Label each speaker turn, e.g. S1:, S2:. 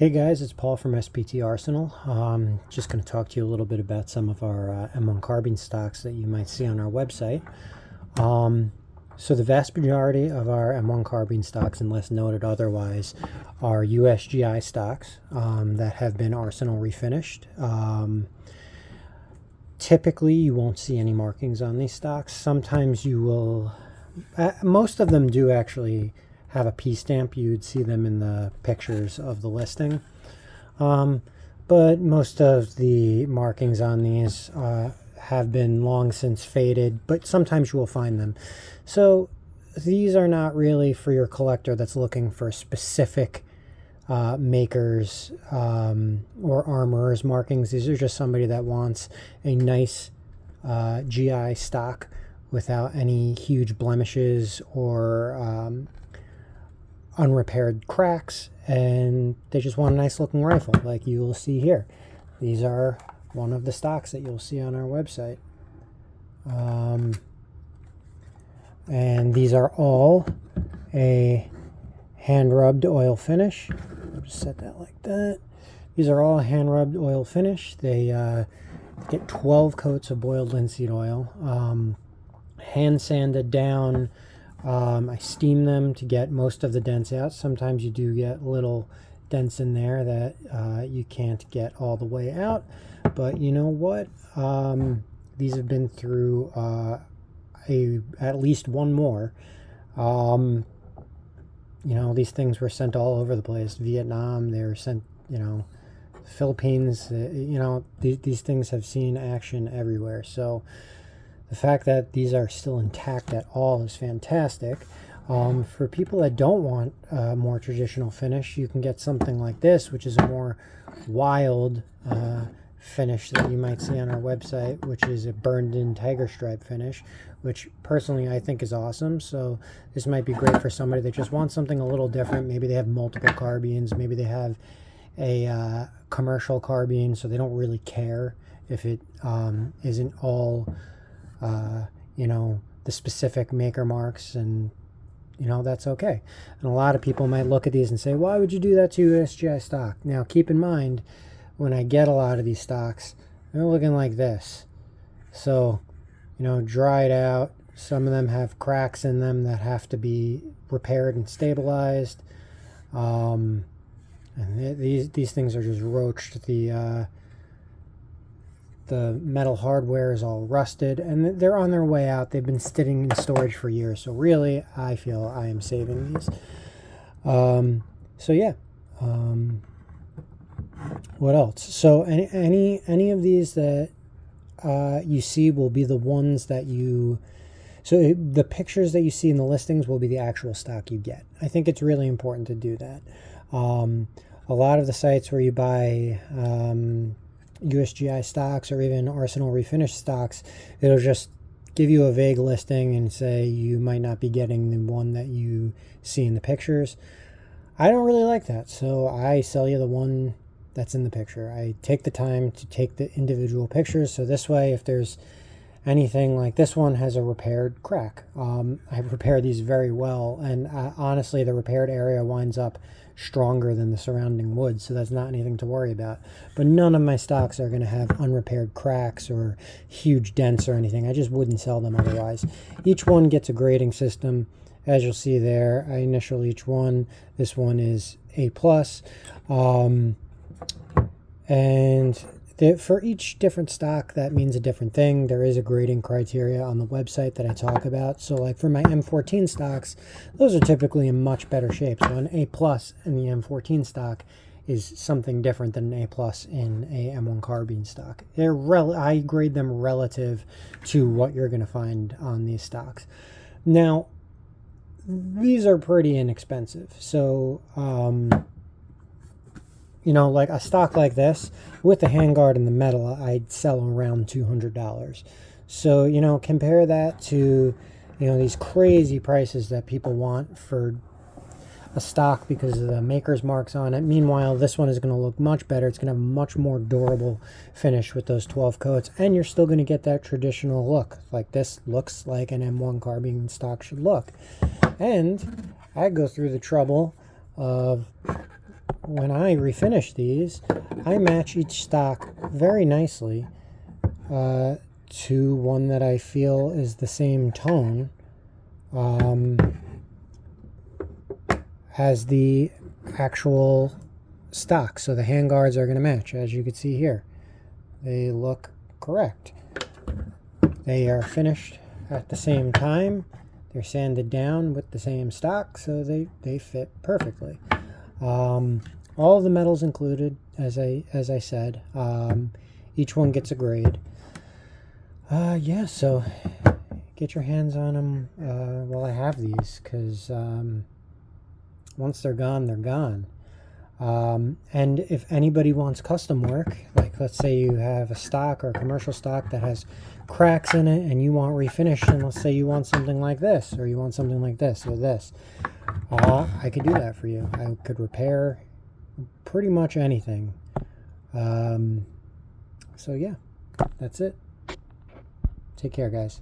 S1: Hey guys, it's Paul from SPT Arsenal. Just going to talk to you a little bit about some of our M1 carbine stocks that you might see on our website. So the vast majority of our M1 carbine stocks, unless noted otherwise, are USGI stocks that have been Arsenal refinished. Typically, you won't see any markings on these stocks. Sometimes you will. Most of them do actually have a P stamp. You'd see them in the pictures of the listing. But most of the markings on these have been long since faded, but sometimes you will find them. So these are not really for your collector that's looking for specific makers or armorers markings. These are just somebody that wants a nice GI stock without any huge blemishes or unrepaired cracks, and they just want a nice looking rifle like you will see here. These are one of the stocks that you'll see on our website, and these are all a hand rubbed oil finish. I'll just set that like that. These are all hand rubbed oil finish. They get 12 coats of boiled linseed oil, hand sanded down. I steam them to get most of the dents out. Sometimes you do get little dents in there that you can't get all the way out. But you know what? These have been through at least one more. You know, these things were sent all over the place. Vietnam, they were sent, Philippines. These things have seen action everywhere. So the fact that these are still intact at all is fantastic. For people that don't want a more traditional finish, you can get something like this, which is a more wild finish that you might see on our website, which is a burned-in tiger stripe finish, which personally I think is awesome. So this might be great for somebody that just wants something a little different. Maybe they have multiple carbines. Maybe they have a commercial carbine, so they don't really care if it isn't all the specific maker marks, and that's okay. And a lot of people might look at these and say, why would you do that to USGI stock? Now keep in mind, when I get a lot of these stocks, they're looking like this. So dried out. Some of them have cracks in them that have to be repaired and stabilized, and these things are just roached. The metal hardware is all rusted, and they're on their way out. They've been sitting in storage for years, so really I feel I am saving these. So yeah, what else? So any of these that you see will be the ones that so the pictures that you see in the listings will be the actual stock you get. I think it's really important to do that. A lot of the sites where you buy USGI stocks or even Arsenal refinished stocks, it'll just give you a vague listing and say you might not be getting the one that you see in the pictures. I don't really like that, so I sell you the one that's in the picture. I take the time to take the individual pictures, so this way if there's anything like this one has a repaired crack, I repair these very well, and honestly the repaired area winds up stronger than the surrounding wood, so that's not anything to worry about. But none of my stocks are going to have unrepaired cracks or huge dents or anything. I just wouldn't sell them otherwise. Each one gets a grading system. As you'll see there, I initial each one. This one is A+. And for each different stock, that means a different thing. There is a grading criteria on the website that I talk about. So like for my M14 stocks, those are typically in much better shape. So an A+ in the M14 stock is something different than an A+ in a M1 carbine stock. I grade them relative to what you're going to find on these stocks. Now, these are pretty inexpensive. So, like a stock like this with the handguard and the metal, I'd sell around $200. So, compare that to, these crazy prices that people want for a stock because of the maker's marks on it. Meanwhile, this one is going to look much better. It's going to have a much more durable finish with those 12 coats, and you're still going to get that traditional look. Like this looks like an M1 carbine stock should look. And I go through the trouble of when I refinish these, I match each stock very nicely to one that I feel is the same tone as the actual stock. So the handguards are going to match, as you can see here. They look correct. They are finished at the same time. They're sanded down with the same stock, so they fit perfectly. All of the metals included, as I said. Each one gets a grade. Yeah, so get your hands on them while I have these, because once they're gone, they're gone. And if anybody wants custom work, like let's say you have a stock or a commercial stock that has cracks in it and you want refinished, and let's say you want something like this, or you want something like this or this, I could do that for you. I could repair pretty much anything. So yeah, that's it. Take care, guys.